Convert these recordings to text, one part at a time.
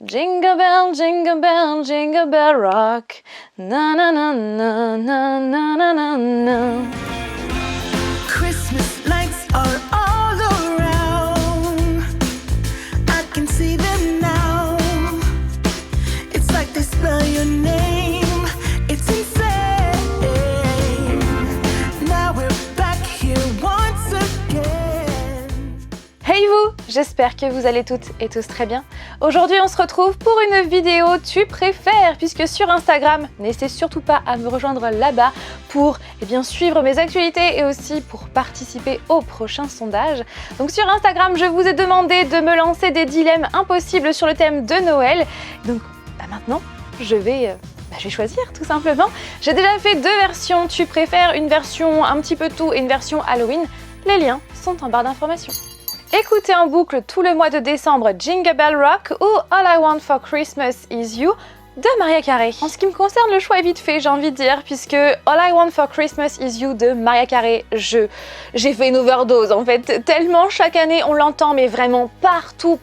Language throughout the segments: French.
jingle bell rock. Na na na na na na na na na. Christmas lights are all around. I can see them now. It's like they spell your name. It's insane. Now we're back here once again. Hey vous, j'espère que vous allez toutes et tous très bien. Aujourd'hui on se retrouve pour une vidéo tu préfères, puisque sur Instagram, n'hésitez surtout pas à me rejoindre là-bas pour suivre mes actualités et aussi pour participer au prochain sondage. Donc sur Instagram, je vous ai demandé de me lancer des dilemmes impossibles sur le thème de Noël. Donc maintenant, je vais choisir tout simplement. J'ai déjà fait deux versions tu préfères, une version un petit peu tout et une version Halloween. Les liens sont en barre d'informations. Écoutez en boucle tout le mois de décembre Jingle Bell Rock ou All I Want for Christmas Is You de Mariah Carey. En ce qui me concerne, le choix est vite fait, j'ai envie de dire, puisque All I Want for Christmas Is You de Mariah Carey, j'ai fait une overdose en fait, tellement chaque année on l'entend, mais vraiment partout.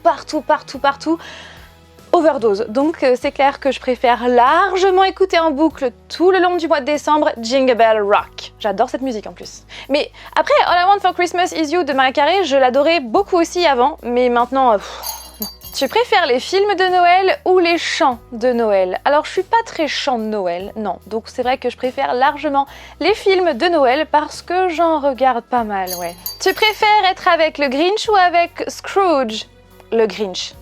Overdose. Donc c'est clair que je préfère largement écouter en boucle tout le long du mois de décembre Jingle Bell Rock. J'adore cette musique en plus. Mais après, All I Want for Christmas Is You de Mariah Carey, je l'adorais beaucoup aussi avant, mais maintenant, non. Tu préfères les films de Noël ou les chants de Noël? Alors je suis pas très chant de Noël, non. Donc c'est vrai que je préfère largement les films de Noël parce que j'en regarde pas mal, ouais. Tu préfères être avec le Grinch ou avec Scrooge? Le Grinch.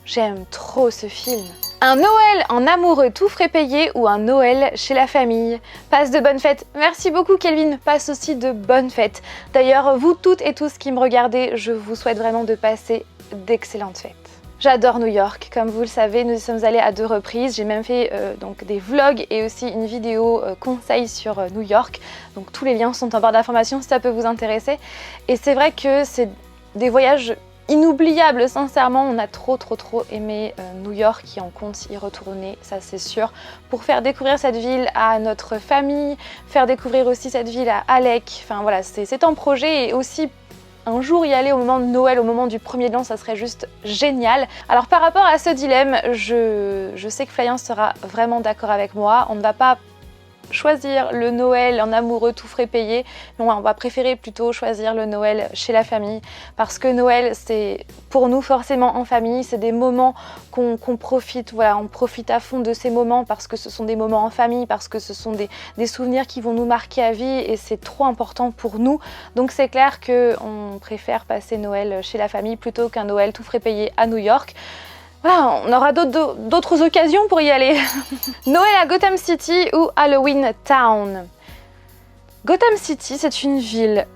J'aime trop ce film. Un Noël en amoureux tout frais payé ou un Noël chez la famille? Passe de bonnes fêtes. Merci beaucoup Kelvin, passe aussi de bonnes fêtes. D'ailleurs, vous toutes et tous qui me regardez, je vous souhaite vraiment de passer d'excellentes fêtes. J'adore New York, comme vous le savez, nous y sommes allés à 2 reprises. J'ai même fait donc des vlogs et aussi une vidéo conseil sur New York. Donc tous les liens sont en barre d'informations si ça peut vous intéresser. Et c'est vrai que c'est des voyages inoubliable, sincèrement, on a trop aimé New York et on compte y retourner, ça c'est sûr, pour faire découvrir cette ville à notre famille, faire découvrir aussi cette ville à Alec, enfin voilà, c'est en projet et aussi un jour y aller au moment de Noël, au moment du premier de l'an, ça serait juste génial. Alors par rapport à ce dilemme, je sais que Flyance sera vraiment d'accord avec moi, on ne va pas choisir le Noël en amoureux tout frais payé, mais on va préférer plutôt choisir le Noël chez la famille parce que Noël c'est pour nous forcément en famille, c'est des moments qu'on profite, voilà, on profite à fond de ces moments parce que ce sont des moments en famille, parce que ce sont des souvenirs qui vont nous marquer à vie et c'est trop important pour nous, donc c'est clair qu'on préfère passer Noël chez la famille plutôt qu'un Noël tout frais payé à New York. Voilà, on aura d'autres occasions pour y aller. Noël à Gotham City ou Halloween Town? Gotham City, c'est une ville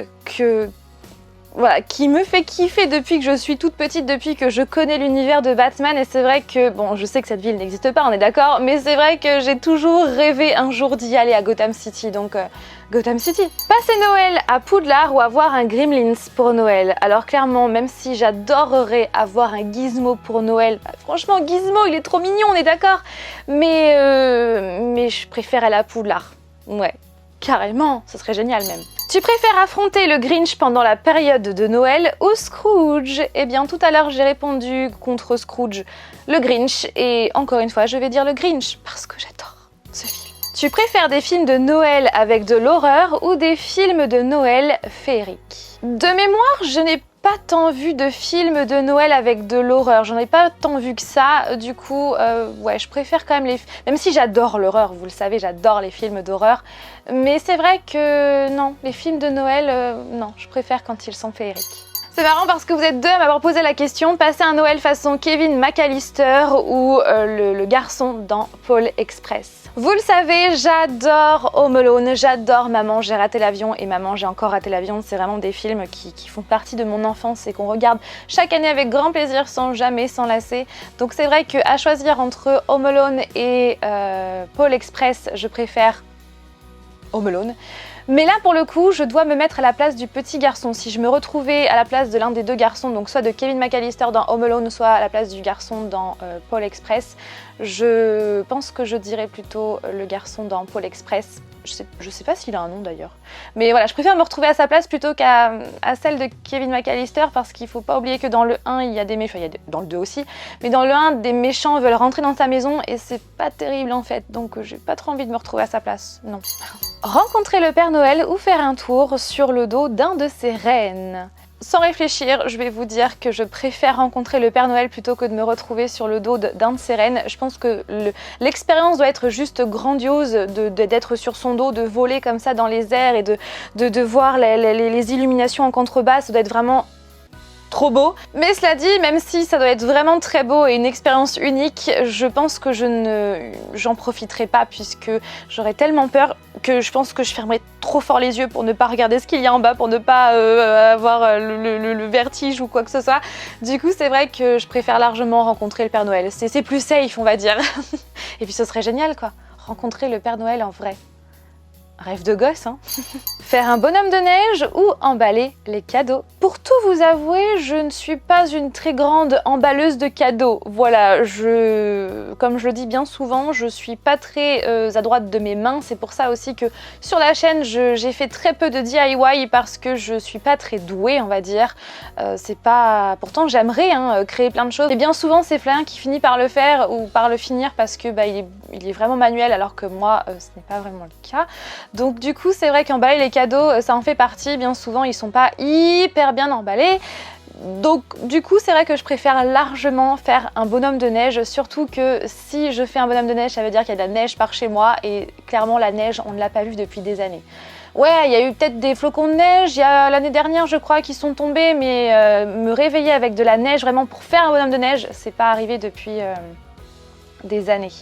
qui me fait kiffer depuis que je suis toute petite, depuis que je connais l'univers de Batman. Et c'est vrai que, bon, je sais que cette ville n'existe pas, on est d'accord, mais c'est vrai que j'ai toujours rêvé un jour d'y aller à Gotham City, donc Gotham City. Passer Noël à Poudlard ou avoir un Gremlins pour Noël? Alors clairement, même si j'adorerais avoir un Gizmo pour Noël, franchement Gizmo il est trop mignon, on est d'accord, mais je préfère aller à Poudlard, ouais, carrément, ce serait génial même. Tu préfères affronter le Grinch pendant la période de Noël ou Scrooge? Eh bien tout à l'heure j'ai répondu contre Scrooge, le Grinch, et encore une fois je vais dire le Grinch parce que j'adore ce film. Tu préfères des films de Noël avec de l'horreur ou des films de Noël féeriques? De mémoire, je n'ai pas tant vu de films de Noël avec de l'horreur, j'en ai pas tant vu que ça, du coup, ouais, je préfère quand même même si j'adore l'horreur, vous le savez, j'adore les films d'horreur, mais c'est vrai que non, les films de Noël, non, je préfère quand ils sont féeriques. C'est marrant parce que vous êtes deux à m'avoir posé la question, passer un Noël façon Kevin McAllister ou le garçon dans Pôle Express. Vous le savez, j'adore Home Alone, j'adore Maman j'ai raté l'avion et Maman j'ai encore raté l'avion. C'est vraiment des films qui font partie de mon enfance et qu'on regarde chaque année avec grand plaisir sans jamais s'en lasser. Donc c'est vrai qu'à choisir entre Home Alone et Pôle Express, je préfère Home Alone. Mais là pour le coup, je dois me mettre à la place du petit garçon. Si je me retrouvais à la place de l'un des deux garçons, donc soit de Kevin McAllister dans Home Alone, soit à la place du garçon dans Pôle Express, je pense que je dirais plutôt le garçon dans Pôle Express. je sais pas s'il a un nom d'ailleurs. Mais voilà, je préfère me retrouver à sa place plutôt qu'à celle de Kevin McAllister, parce qu'il faut pas oublier que dans le 1, il y a des méchants, dans le 2 aussi, mais dans le 1, des méchants veulent rentrer dans sa maison et c'est pas terrible en fait, donc j'ai pas trop envie de me retrouver à sa place, non. Rencontrer le Père Noël ou faire un tour sur le dos d'un de ses rennes. Sans réfléchir, je vais vous dire que je préfère rencontrer le Père Noël plutôt que de me retrouver sur le dos d'un de ses rennes. Je pense que l'expérience doit être juste grandiose d'être sur son dos, de voler comme ça dans les airs et de voir les illuminations en contrebasse. Ça doit être vraiment trop beau. Mais cela dit, même si ça doit être vraiment très beau et une expérience unique, je pense que j'en profiterai pas, puisque j'aurais tellement peur que je pense que je fermerai trop fort les yeux pour ne pas regarder ce qu'il y a en bas, pour ne pas avoir le vertige ou quoi que ce soit. Du coup, c'est vrai que je préfère largement rencontrer le Père Noël. C'est plus safe, on va dire. Et puis ce serait génial, quoi. Rencontrer le Père Noël en vrai. Rêve de gosse, hein. Faire un bonhomme de neige ou emballer les cadeaux. Pour tout vous avouer, je ne suis pas une très grande emballeuse de cadeaux. Voilà, comme je le dis bien souvent, je suis pas très à droite de mes mains. C'est pour ça aussi que sur la chaîne, j'ai fait très peu de DIY parce que je suis pas très douée, on va dire. C'est pas... Pourtant, j'aimerais créer plein de choses. Et bien souvent, c'est Flavien qui finit par le faire ou par le finir parce que il est vraiment manuel, alors que moi, ce n'est pas vraiment le cas. Donc du coup, c'est vrai qu'emballer les cadeaux, ça en fait partie. Bien souvent, ils sont pas hyper bien emballés. Donc du coup, c'est vrai que je préfère largement faire un bonhomme de neige, surtout que si je fais un bonhomme de neige, ça veut dire qu'il y a de la neige par chez moi, et clairement, la neige, on ne l'a pas vue depuis des années. Ouais, il y a eu peut-être des flocons de neige, il y a l'année dernière, je crois, qui sont tombés, mais me réveiller avec de la neige, vraiment pour faire un bonhomme de neige, c'est pas arrivé depuis des années.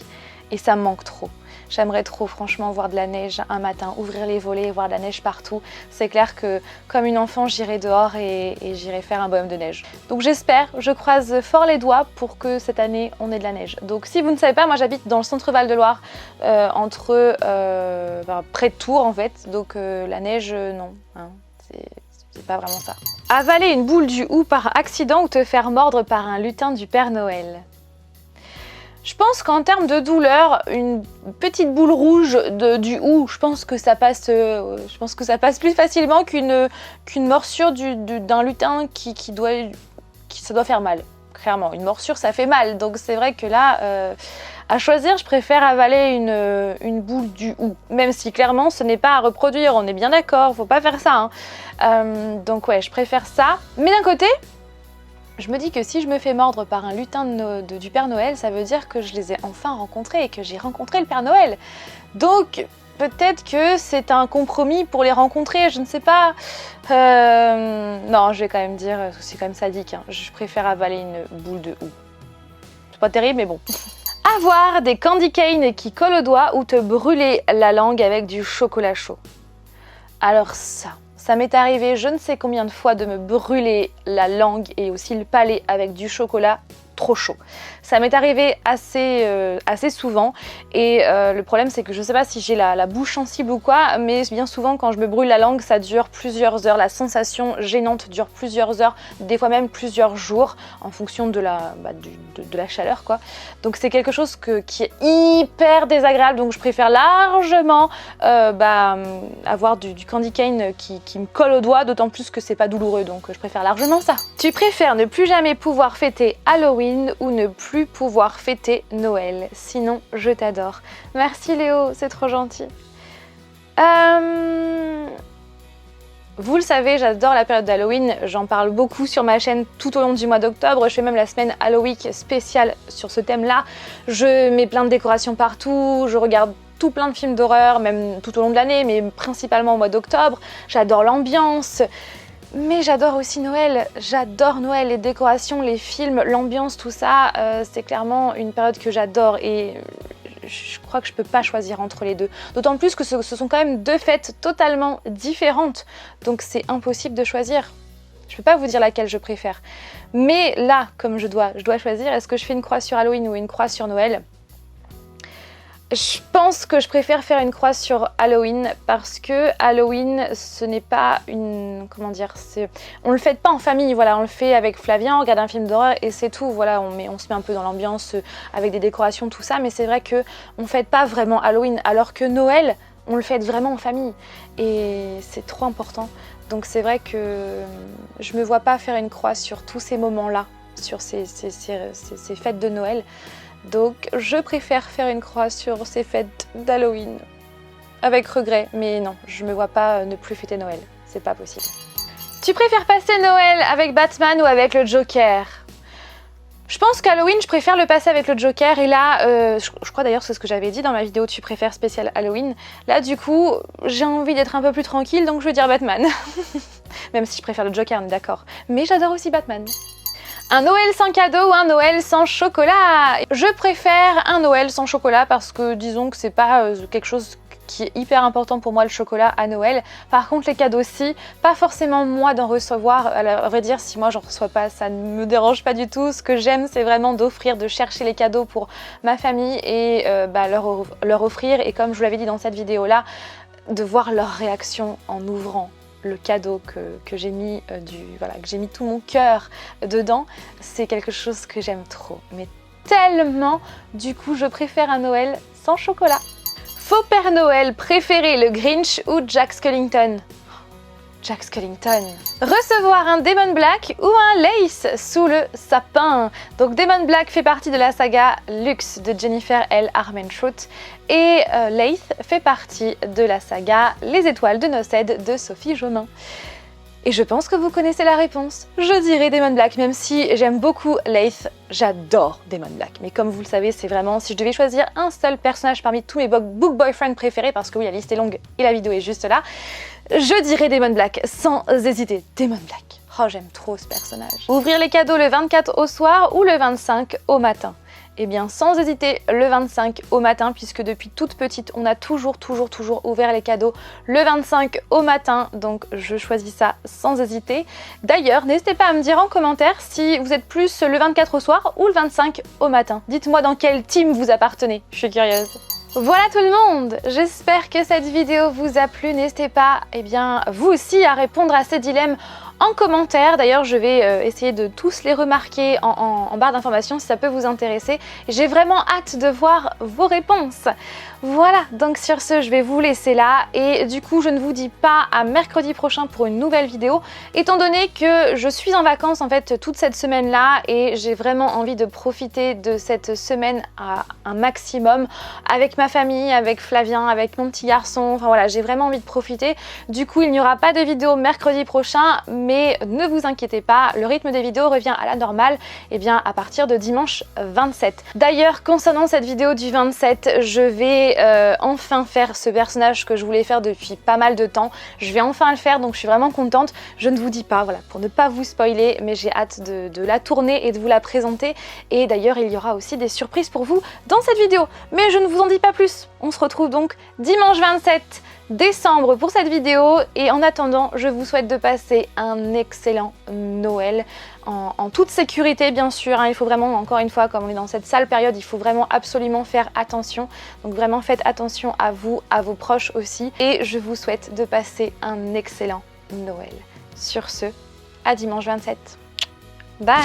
Et ça me manque trop. J'aimerais trop franchement voir de la neige un matin, ouvrir les volets et voir de la neige partout. C'est clair que comme une enfant, j'irai dehors et j'irai faire un bonhomme de neige. Donc j'espère, je croise fort les doigts pour que cette année on ait de la neige. Donc si vous ne savez pas, moi j'habite dans le centre Val-de-Loire, près de Tours en fait. Donc la neige, non, hein, c'est pas vraiment ça. Avaler une boule du hou par accident ou te faire mordre par un lutin du Père Noël. Je pense qu'en termes de douleur, une petite boule rouge du hou, je pense que ça passe plus facilement qu'une morsure d'un lutin ça doit faire mal. Clairement, une morsure, ça fait mal. Donc c'est vrai que là, à choisir, je préfère avaler une boule du hou. Même si clairement, ce n'est pas à reproduire, on est bien d'accord, faut pas faire ça. Donc ouais, je préfère ça. Mais d'un côté, je me dis que si je me fais mordre par un lutin du Père Noël, ça veut dire que je les ai enfin rencontrés et que j'ai rencontré le Père Noël. Donc peut-être que c'est un compromis pour les rencontrer, je ne sais pas. Non, je vais quand même dire, c'est quand même sadique, hein. Je préfère avaler une boule de hou. C'est pas terrible, mais bon. Avoir des candy canes qui collent au doigt ou te brûler la langue avec du chocolat chaud. Alors ça m'est arrivé je ne sais combien de fois de me brûler la langue et aussi le palais avec du chocolat trop chaud. Ça m'est arrivé assez souvent et le problème c'est que je sais pas si j'ai la bouche sensible ou quoi, mais bien souvent quand je me brûle la langue ça dure plusieurs heures, la sensation gênante dure plusieurs heures, des fois même plusieurs jours en fonction de la chaleur quoi. Donc c'est quelque chose qui est hyper désagréable, donc je préfère largement avoir du candy cane qui me colle au doigt, d'autant plus que c'est pas douloureux, donc je préfère largement ça. Tu préfères ne plus jamais pouvoir fêter Halloween ou ne plus pouvoir fêter Noël? Sinon, je t'adore. Merci Léo, c'est trop gentil. Vous le savez, j'adore la période d'Halloween. J'en parle beaucoup sur ma chaîne tout au long du mois d'octobre. Je fais même la semaine Halloween spéciale sur ce thème-là. Je mets plein de décorations partout. Je regarde tout plein de films d'horreur, même tout au long de l'année, mais principalement au mois d'octobre. J'adore l'ambiance. Mais j'adore aussi Noël, j'adore Noël, les décorations, les films, l'ambiance, tout ça, c'est clairement une période que j'adore et je crois que je peux pas choisir entre les deux. D'autant plus que ce sont quand même deux fêtes totalement différentes, donc c'est impossible de choisir. Je peux pas vous dire laquelle je préfère. Mais là, comme je dois choisir, est-ce que je fais une croix sur Halloween ou une croix sur Noël ? Je pense que je préfère faire une croix sur Halloween parce que Halloween, ce n'est pas une... Comment dire, on le fête pas en famille, voilà, on le fait avec Flavien, on regarde un film d'horreur et c'est tout, voilà, on se met un peu dans l'ambiance avec des décorations, tout ça, mais c'est vrai qu'on fête pas vraiment Halloween, alors que Noël, on le fête vraiment en famille et c'est trop important. Donc c'est vrai que je me vois pas faire une croix sur tous ces moments-là, sur ces fêtes de Noël. Donc je préfère faire une croix sur ces fêtes d'Halloween. Avec regret, mais non, je me vois pas ne plus fêter Noël, c'est pas possible. Tu préfères passer Noël avec Batman ou avec le Joker? Je pense qu'Halloween, je préfère le passer avec le Joker. Et là, je crois d'ailleurs que c'est ce que j'avais dit dans ma vidéo Tu préfères spécial Halloween. Là, du coup, j'ai envie d'être un peu plus tranquille, donc je vais dire Batman. Même si je préfère le Joker, on est d'accord. Mais j'adore aussi Batman. Un Noël sans cadeau ou un Noël sans chocolat? Je préfère un Noël sans chocolat parce que disons que c'est pas quelque chose qui est hyper important pour moi, le chocolat à Noël. Par contre les cadeaux aussi, pas forcément moi d'en recevoir, à vrai dire si moi j'en reçois pas ça ne me dérange pas du tout. Ce que j'aime c'est vraiment d'offrir, de chercher les cadeaux pour ma famille et leur offrir, et comme je vous l'avais dit dans cette vidéo là, de voir leur réaction en ouvrant le cadeau que j'ai mis que j'ai mis tout mon cœur dedans, c'est quelque chose que j'aime trop, mais tellement. Du coup je préfère un Noël sans chocolat. Faux Père Noël préféré, le Grinch ou Jack Skellington? Jack Skellington. Recevoir un Damon Black ou un Lace sous le sapin? Donc Damon Black fait partie de la saga Luxe de Jennifer L. Armentrout et Lace fait partie de la saga Les Étoiles de Nocède de Sophie Jomain. Et je pense que vous connaissez la réponse. Je dirais Damon Black, même si j'aime beaucoup Lace, j'adore Damon Black. Mais comme vous le savez, c'est vraiment, si je devais choisir un seul personnage parmi tous mes book boyfriends préférés, parce que oui, la liste est longue et la vidéo est juste là, je dirais Damon Black, sans hésiter. Damon Black. Oh, j'aime trop ce personnage. Ouvrir les cadeaux le 24 au soir ou le 25 au matin? Eh bien, sans hésiter, le 25 au matin, puisque depuis toute petite, on a toujours ouvert les cadeaux le 25 au matin, donc je choisis ça sans hésiter. D'ailleurs, n'hésitez pas à me dire en commentaire si vous êtes plus le 24 au soir ou le 25 au matin. Dites-moi dans quel team vous appartenez, je suis curieuse. Voilà tout le monde, j'espère que cette vidéo vous a plu. N'hésitez pas, vous aussi, à répondre à ces dilemmes en commentaire. D'ailleurs, je vais essayer de tous les remarquer en barre d'informations si ça peut vous intéresser. J'ai vraiment hâte de voir vos réponses. Voilà, donc sur ce, je vais vous laisser là. Et du coup, je ne vous dis pas à mercredi prochain pour une nouvelle vidéo, étant donné que je suis en vacances en fait toute cette semaine-là et j'ai vraiment envie de profiter de cette semaine à un maximum avec ma famille, avec Flavien, avec mon petit garçon. Enfin voilà, j'ai vraiment envie de profiter. Du coup, il n'y aura pas de vidéo mercredi prochain, mais ne vous inquiétez pas, le rythme des vidéos revient à la normale à partir de dimanche 27. D'ailleurs, concernant cette vidéo du 27, je vais enfin faire ce personnage que je voulais faire depuis pas mal de temps. Je vais enfin le faire, donc je suis vraiment contente. Je ne vous dis pas, voilà, pour ne pas vous spoiler, mais j'ai hâte de la tourner et de vous la présenter. Et d'ailleurs, il y aura aussi des surprises pour vous dans cette vidéo. Mais je ne vous en dis pas plus. On se retrouve donc dimanche 27 décembre pour cette vidéo, et en attendant je vous souhaite de passer un excellent Noël en toute sécurité bien sûr, hein. Il faut vraiment, encore une fois, comme on est dans cette sale période, il faut vraiment absolument faire attention, donc vraiment faites attention à vous, à vos proches aussi, et je vous souhaite de passer un excellent Noël. Sur ce, à dimanche 27. Bye.